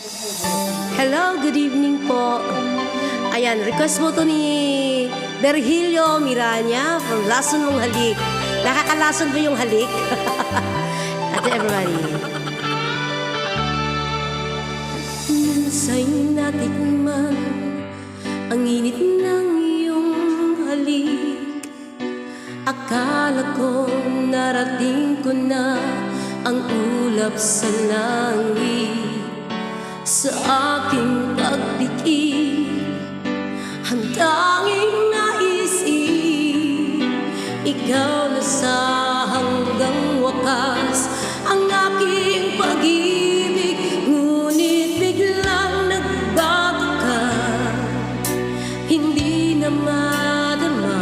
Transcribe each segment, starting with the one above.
Hello, good evening po. Ayan, request mo to ni Virgilio Miranya from Lason Mong Halik. Nakakalason ba yung halik? At everybody. Minsa'y natikman ang init ng iyong halik. Akala ko narating ko na ang ulap sa langit. Sa aking pagpikit, ang tanging naisip, ikaw na sa hanggang wakas ang aking pag-ibig. Ngunit biglang nagbago ka, hindi na madama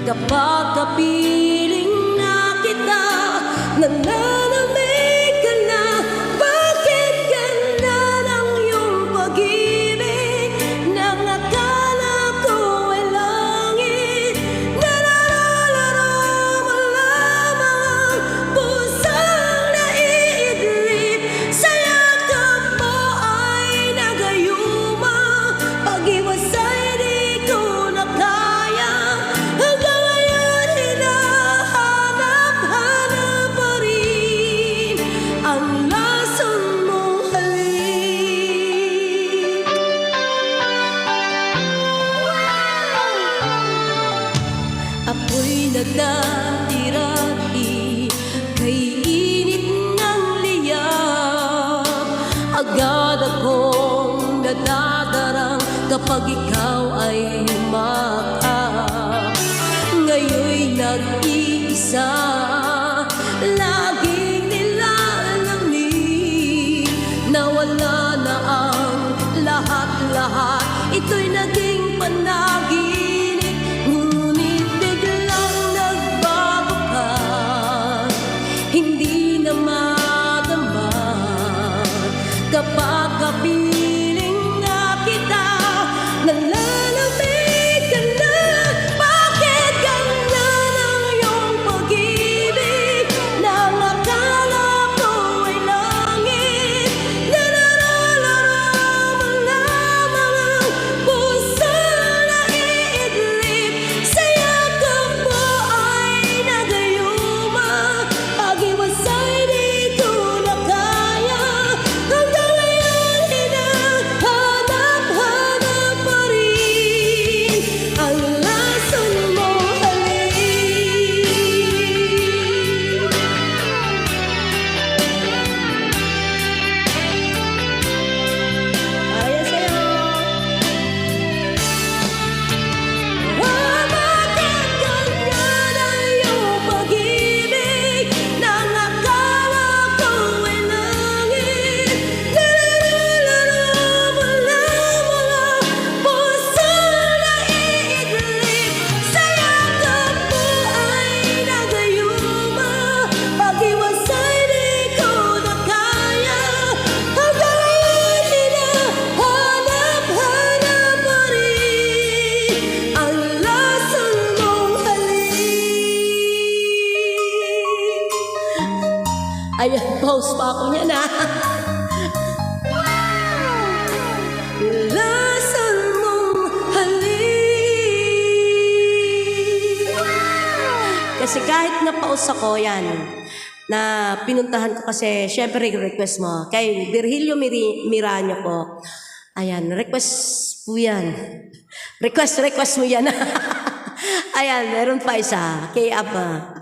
kapag kapiling na kita. Nananamig ka na. Bakit ganda ng iyong pag-ibig nang akala ko ay langit? Nalalaro mo lamang ang pusong naiidlip. Sa yakap mo ay nagayuma. Pag-iwasay di ko na kaya. Hanggang ngayon hinahanap-hanap pa rin ang lason mong halik. Ako'y nagdatirati kay init ng liyab. Agad akong nadadarang kapag ikaw ay humakap. Ngayon'y nag-iisa, laging nilalamig. Nawala na ang lahat-lahat, ito'y naging panaginip. Ngunit biglang nagbago ka, hindi na madama kapag kapiling na kita. Nalalamig ka na. Bakit ganda ng iyong pag-ibig nang akala ko ay langit? Nalalaro mo lamang ang pusong naiidlip. Sa yakap mo ay nagayuma. Pag-iwasay di ko na kaya. Hanggang ngayon hinahanap-hanap pa rin ang lason mong halik. Para yan sa'yo. Bakit ganyan ang iyong pag-ibig nang akala ko ay langit? Nalalaro mo lamang ang pusong naiidlip. Sa yakap mo ay nagayuma. Pag-iwasay di ko na kaya. Hanggang ngayon hinahanap-hanap pa rin ang lason mong halik. Ayan, pause pa ako niyan na. Lason mong halik. Kasi kahit na-pause ako yan, na pinuntahan ko kasi, syempre request mo. Kay Virgilio Miranya po. Ayan, request po yan. Request mo yan. Ayan, meron pa isa. Kay Aba.